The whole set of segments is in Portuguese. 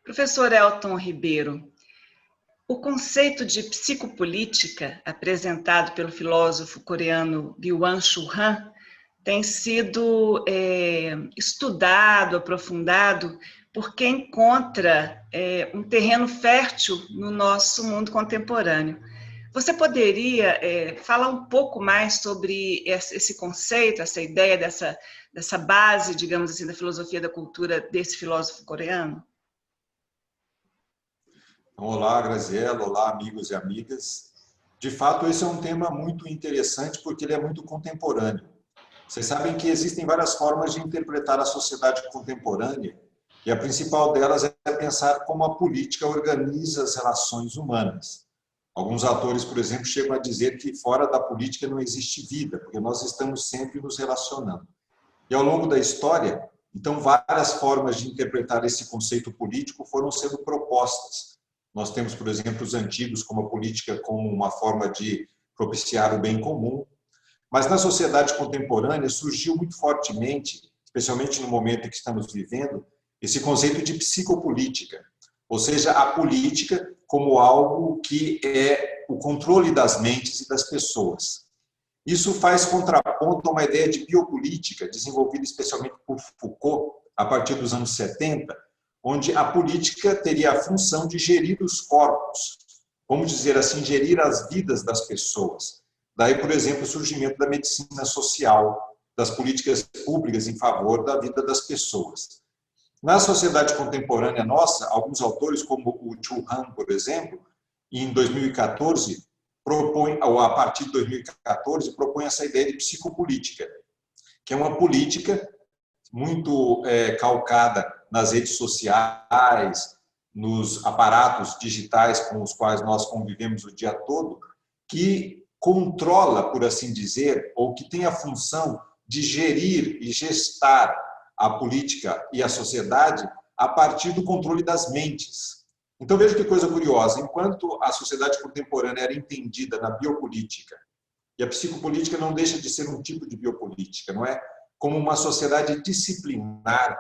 Professor Elton Ribeiro, o conceito de psicopolítica apresentado pelo filósofo coreano Byung-Chul Han tem sido estudado, aprofundado, porque encontra um terreno fértil no nosso mundo contemporâneo. Você poderia falar um pouco mais sobre esse conceito, essa ideia dessa base, digamos assim, da filosofia da cultura desse filósofo coreano? Olá, Graziella. Olá, amigos e amigas. De fato, esse é um tema muito interessante porque ele é muito contemporâneo. Vocês sabem que existem várias formas de interpretar a sociedade contemporânea e a principal delas é pensar como a política organiza as relações humanas. Alguns autores, por exemplo, chegam a dizer que fora da política não existe vida, porque nós estamos sempre nos relacionando. E ao longo da história, então, várias formas de interpretar esse conceito político foram sendo propostas. Nós temos, por exemplo, os antigos como a política como uma forma de propiciar o bem comum. Mas na sociedade contemporânea surgiu muito fortemente, especialmente no momento em que estamos vivendo, esse conceito de psicopolítica, ou seja, a política como algo que é o controle das mentes e das pessoas. Isso faz contraponto a uma ideia de biopolítica, desenvolvida especialmente por Foucault, a partir dos anos 70, onde a política teria a função de gerir os corpos, vamos dizer assim, gerir as vidas das pessoas. Daí, por exemplo, o surgimento da medicina social, das políticas públicas em favor da vida das pessoas. Na sociedade contemporânea nossa, alguns autores, como o Chul Han, por exemplo, em 2014, ou a partir de 2014, propõe essa ideia de psicopolítica, que é uma política muito calcada nas redes sociais, nos aparatos digitais com os quais nós convivemos o dia todo, que controla, por assim dizer, ou que tem a função de gerir e gestar a política e a sociedade a partir do controle das mentes. Então, veja que coisa curiosa. Enquanto a sociedade contemporânea era entendida na biopolítica, e a psicopolítica não deixa de ser um tipo de biopolítica, não é? Como uma sociedade disciplinar,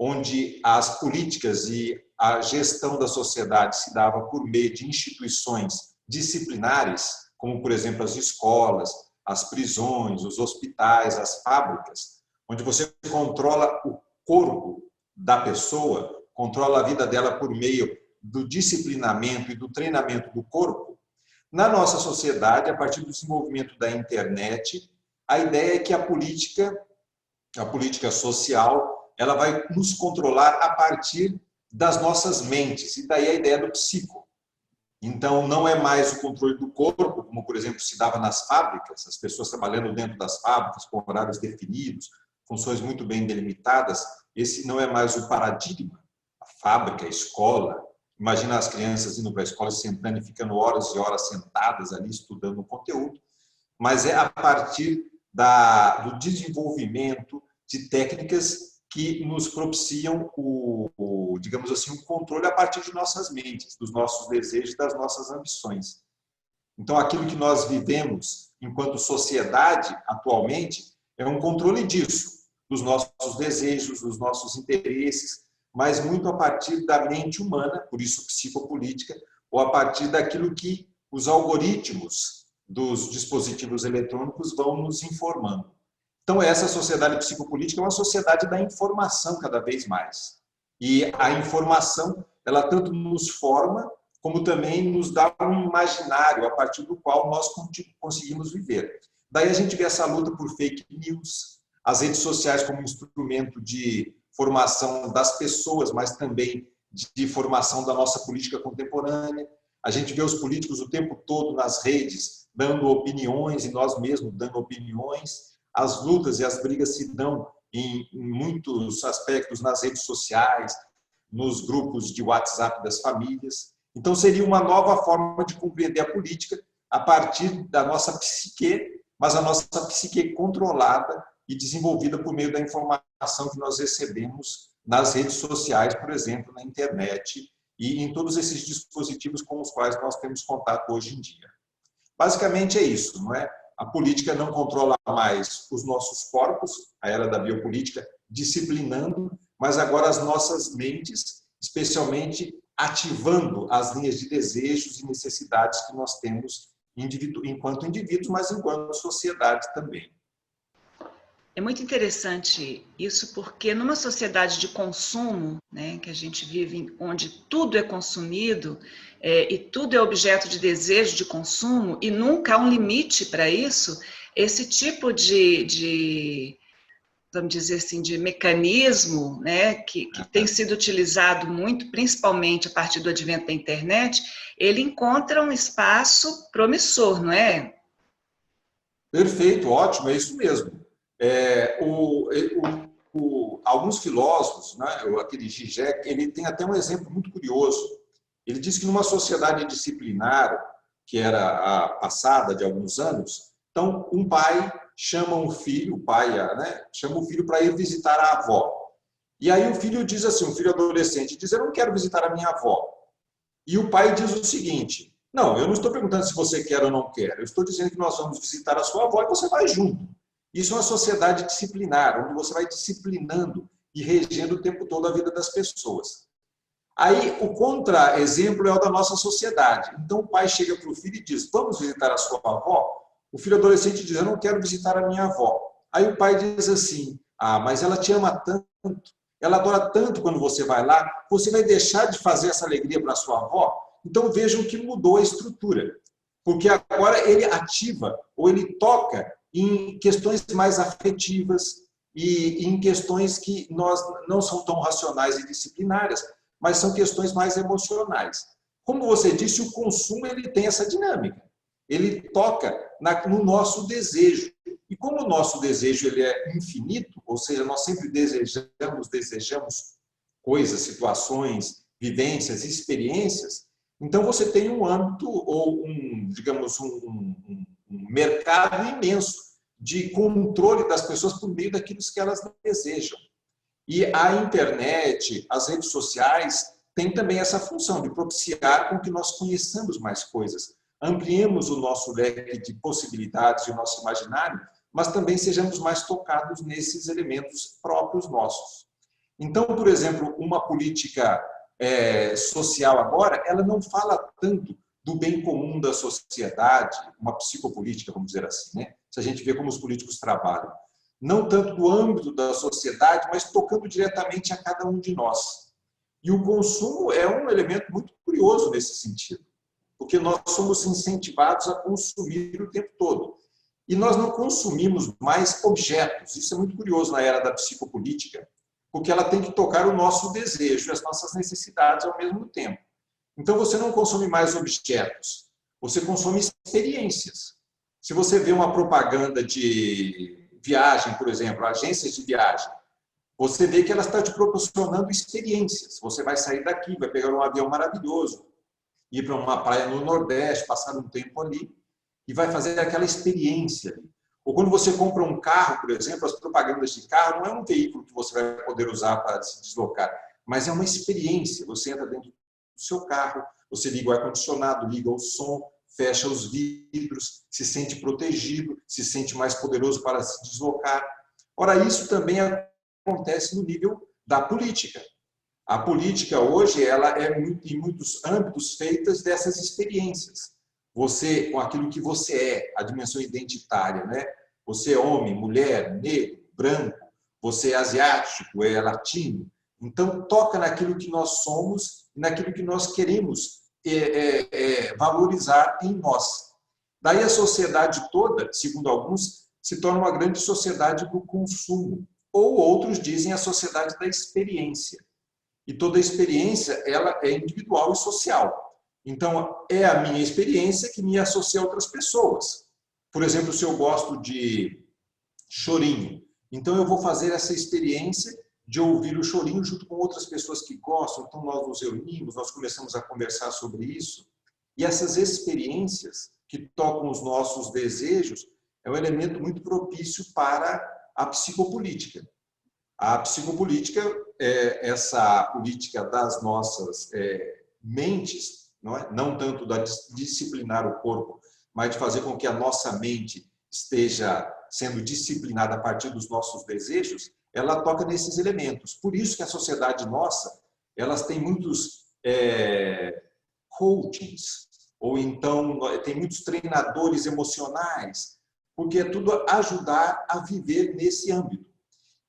onde as políticas e a gestão da sociedade se dava por meio de instituições disciplinares, como, por exemplo, as escolas, as prisões, os hospitais, as fábricas, onde você controla o corpo da pessoa, controla a vida dela por meio do disciplinamento e do treinamento do corpo. Na nossa sociedade, a partir do desenvolvimento da internet, a ideia é que a política social, ela vai nos controlar a partir das nossas mentes, e daí a ideia do psico. Então, não é mais o controle do corpo, como, por exemplo, se dava nas fábricas, as pessoas trabalhando dentro das fábricas, com horários definidos, funções muito bem delimitadas. Esse não é mais o paradigma. A fábrica, a escola. Imagina as crianças indo para a escola, sentando e ficando horas e horas sentadas ali, estudando o conteúdo. Mas é a partir do desenvolvimento de técnicas que nos propiciam digamos assim, um controle a partir de nossas mentes, dos nossos desejos, das nossas ambições. Então, aquilo que nós vivemos enquanto sociedade atualmente é um controle disso, dos nossos desejos, dos nossos interesses, mas muito a partir da mente humana, por isso psicopolítica, ou a partir daquilo que os algoritmos dos dispositivos eletrônicos vão nos informando. Então, essa sociedade psicopolítica é uma sociedade da informação cada vez mais. E a informação, ela tanto nos forma, como também nos dá um imaginário a partir do qual nós conseguimos viver. Daí a gente vê essa luta por fake news, as redes sociais como instrumento de formação das pessoas, mas também de formação da nossa política contemporânea. A gente vê os políticos o tempo todo nas redes dando opiniões e nós mesmos dando opiniões. As lutas e as brigas se dão em muitos aspectos nas redes sociais, nos grupos de WhatsApp das famílias. Então, seria uma nova forma de compreender a política a partir da nossa psique, mas a nossa psique controlada e desenvolvida por meio da informação que nós recebemos nas redes sociais, por exemplo, na internet e em todos esses dispositivos com os quais nós temos contato hoje em dia. Basicamente é isso, não é? A política não controla mais os nossos corpos, a era da biopolítica, disciplinando, mas agora as nossas mentes especialmente ativando as linhas de desejos e necessidades que nós temos enquanto indivíduos, mas enquanto sociedade também. É muito interessante isso, porque numa sociedade de consumo, né, que a gente vive, onde tudo é consumido e tudo é objeto de desejo de consumo, e nunca há um limite para isso, esse tipo vamos dizer assim, de mecanismo, né, que tem sido utilizado muito, principalmente a partir do advento da internet, ele encontra um espaço promissor, não é? Perfeito, ótimo, é isso mesmo. Alguns filósofos, né, aquele Zizek, ele tem até um exemplo muito curioso. Ele diz que numa sociedade disciplinar, que era a passada de alguns anos, então um pai chama um filho, o pai, né, chama o filho para ir visitar a avó. E aí o filho diz assim, um filho adolescente diz: eu não quero visitar a minha avó. E o pai diz o seguinte: não, eu não estou perguntando se você quer ou não quer, eu estou dizendo que nós vamos visitar a sua avó e você vai junto. Isso é uma sociedade disciplinar, onde você vai disciplinando e regendo o tempo todo a vida das pessoas. Aí, o contra-exemplo é o da nossa sociedade. Então, o pai chega para o filho e diz: vamos visitar a sua avó? O filho adolescente diz: eu não quero visitar a minha avó. Aí o pai diz assim: ah, mas ela te ama tanto, ela adora tanto quando você vai lá, você vai deixar de fazer essa alegria para a sua avó? Então, vejam que mudou a estrutura. Porque agora ele ativa, ou ele toca em questões mais afetivas e em questões que não são tão racionais e disciplinárias, mas são questões mais emocionais. Como você disse, o consumo ele tem essa dinâmica. Ele toca no nosso desejo. E como o nosso desejo ele é infinito, ou seja, nós sempre desejamos coisas, situações, vivências, experiências, então você tem um âmbito ou digamos, um mercado imenso de controle das pessoas por meio daquilo que elas desejam. E a internet, as redes sociais, têm também essa função de propiciar com que nós conheçamos mais coisas, ampliemos o nosso leque de possibilidades e o nosso imaginário, mas também sejamos mais tocados nesses elementos próprios nossos. Então, por exemplo, uma política social agora, ela não fala tanto do bem comum da sociedade, uma psicopolítica, vamos dizer assim, né? Se a gente vê como os políticos trabalham. Não tanto do âmbito da sociedade, mas tocando diretamente a cada um de nós. E o consumo é um elemento muito curioso nesse sentido, porque nós somos incentivados a consumir o tempo todo. E nós não consumimos mais objetos. Isso é muito curioso na era da psicopolítica, porque ela tem que tocar o nosso desejo e as nossas necessidades ao mesmo tempo. Então, você não consome mais objetos, você consome experiências. Se você vê uma propaganda de viagem, por exemplo, agências de viagem, você vê que ela está te proporcionando experiências. Você vai sair daqui, vai pegar um avião maravilhoso, ir para uma praia no Nordeste, passar um tempo ali, e vai fazer aquela experiência. Ou quando você compra um carro, por exemplo, as propagandas de carro não é um veículo que você vai poder usar para se deslocar, mas é uma experiência. Você entra dentro do seu carro, você liga o ar-condicionado, liga o som, fecha os vidros, se sente protegido, se sente mais poderoso para se deslocar. Ora, isso também acontece no nível da política. A política hoje ela é em muitos âmbitos feitas dessas experiências. Você, com aquilo que você é, a dimensão identitária, né? Você é homem, mulher, negro, branco, você é asiático, é latino. Então, toca naquilo que nós somos, naquilo que nós queremos valorizar em nós. Daí a sociedade toda, segundo alguns, se torna uma grande sociedade do consumo, ou outros dizem a sociedade da experiência. E toda experiência ela é individual e social. Então, é a minha experiência que me associa a outras pessoas. Por exemplo, se eu gosto de chorinho, então eu vou fazer essa experiência de ouvir o chorinho junto com outras pessoas que gostam. Então, nós nos reunimos, nós começamos a conversar sobre isso. E essas experiências que tocam os nossos desejos é um elemento muito propício para a psicopolítica. A psicopolítica é essa política das nossas mentes, não tanto da disciplinar o corpo, mas de fazer com que a nossa mente esteja sendo disciplinada a partir dos nossos desejos, ela toca nesses elementos. Por isso que a sociedade nossa elas têm muitos coachings, ou então tem muitos treinadores emocionais, porque é tudo ajudar a viver nesse âmbito.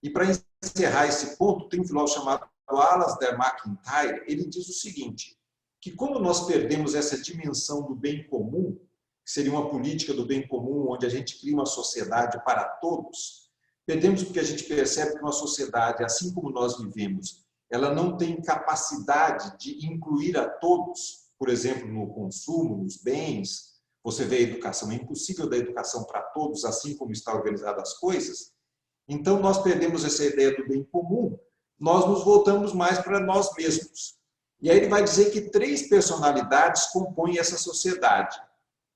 E para encerrar esse ponto, tem um filósofo chamado Alasdair MacIntyre, ele diz o seguinte, que como nós perdemos essa dimensão do bem comum, que seria uma política do bem comum, onde a gente cria uma sociedade para todos, perdemos porque a gente percebe que uma sociedade, assim como nós vivemos, ela não tem capacidade de incluir a todos, por exemplo, no consumo, nos bens. Você vê a educação, é impossível dar educação para todos, assim como está organizada as coisas. Então, nós perdemos essa ideia do bem comum, nós nos voltamos mais para nós mesmos. E aí ele vai dizer que 3 personalidades compõem essa sociedade.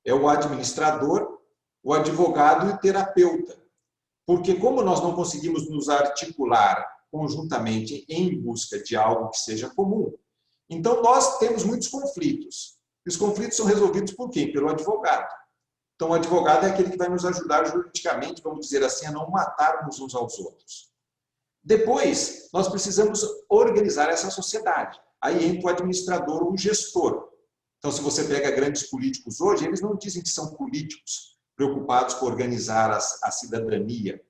É o administrador, o advogado e o terapeuta. Porque como nós não conseguimos nos articular conjuntamente em busca de algo que seja comum, então nós temos muitos conflitos. E os conflitos são resolvidos por quem? Pelo advogado. Então o advogado é aquele que vai nos ajudar juridicamente, vamos dizer assim, a não matarmos uns aos outros. Depois, nós precisamos organizar essa sociedade. Aí entra o administrador ou o gestor. Então, se você pega grandes políticos hoje, eles não dizem que são políticos preocupados com organizar a cidadania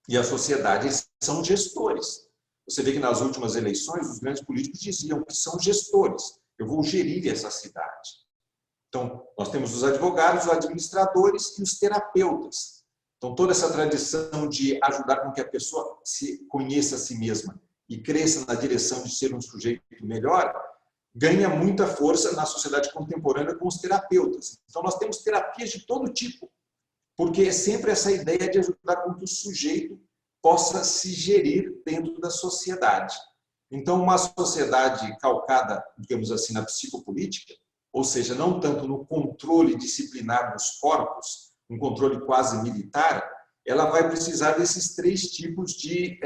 e a sociedade, eles são gestores. Você vê que nas últimas eleições, os grandes políticos diziam que são gestores. Eu vou gerir essa cidade. Então, nós temos os advogados, os administradores e os terapeutas. Então, toda essa tradição de ajudar com que a pessoa se conheça a si mesma e cresça na direção de ser um sujeito melhor, ganha muita força na sociedade contemporânea com os terapeutas. Então, nós temos terapias de todo tipo, porque é sempre essa ideia de ajudar com que o sujeito possa se gerir dentro da sociedade. Então, uma sociedade calcada, digamos assim, na psicopolítica, ou seja, não tanto no controle disciplinar dos corpos, um controle quase militar, ela vai precisar desses 3 tipos de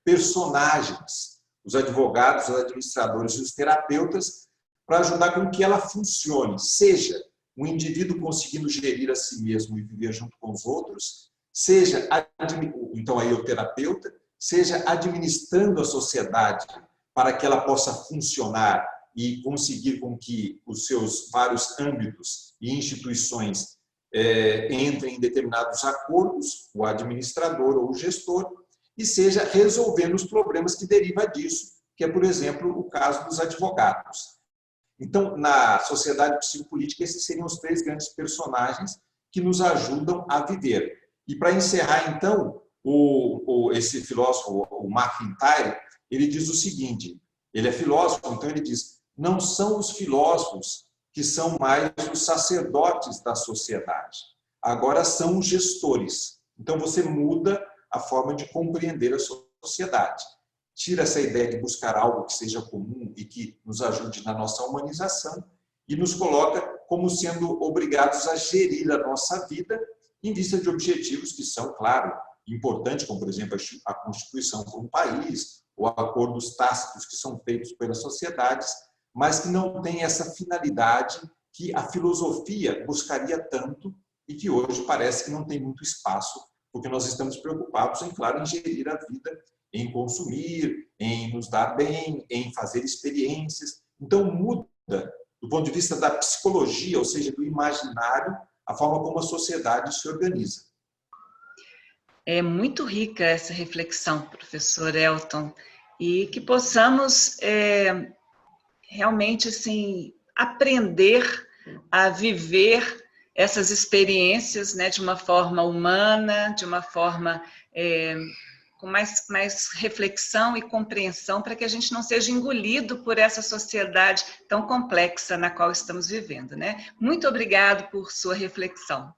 personagens, os advogados, os administradores e os terapeutas, para ajudar com que ela funcione, seja um indivíduo conseguindo gerir a si mesmo e viver junto com os outros, seja, então aí o terapeuta, seja administrando a sociedade para que ela possa funcionar e conseguir com que os seus vários âmbitos e instituições entrem em determinados acordos, o administrador ou o gestor, e seja resolvendo os problemas que derivam disso, que é, por exemplo, o caso dos advogados. Então, na sociedade psicopolítica, esses seriam os 3 grandes personagens que nos ajudam a viver. E para encerrar, então, esse filósofo, o MacIntyre, ele diz o seguinte, ele é filósofo, então ele diz, não são os filósofos que são mais os sacerdotes da sociedade, agora são os gestores. Então você muda a forma de compreender a sociedade. Tira essa ideia de buscar algo que seja comum e que nos ajude na nossa humanização e nos coloca como sendo obrigados a gerir a nossa vida em vista de objetivos que são, claro, importantes, como, por exemplo, a Constituição para um país, ou acordos tácitos que são feitos pelas sociedades, mas que não têm essa finalidade que a filosofia buscaria tanto e que hoje parece que não tem muito espaço, porque nós estamos preocupados, em, claro, em gerir a vida, em consumir, em nos dar bem, em fazer experiências. Então, muda, do ponto de vista da psicologia, ou seja, do imaginário, a forma como a sociedade se organiza. É muito rica essa reflexão, professor Elton, e que possamos realmente assim, aprender a viver essas experiências, né, de uma forma humana, de uma forma com mais reflexão e compreensão, para que a gente não seja engolido por essa sociedade tão complexa na qual estamos vivendo, né? Muito obrigado por sua reflexão.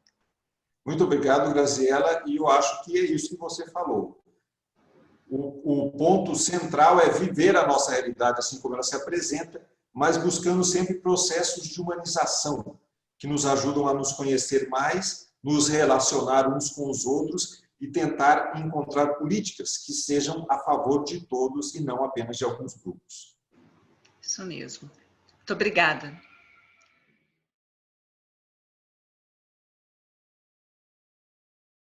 Muito obrigado, Graziela, e eu acho que é isso que você falou. O ponto central é viver a nossa realidade assim como ela se apresenta, mas buscando sempre processos de humanização, que nos ajudam a nos conhecer mais, nos relacionar uns com os outros e tentar encontrar políticas que sejam a favor de todos e não apenas de alguns grupos. Isso mesmo. Muito obrigada.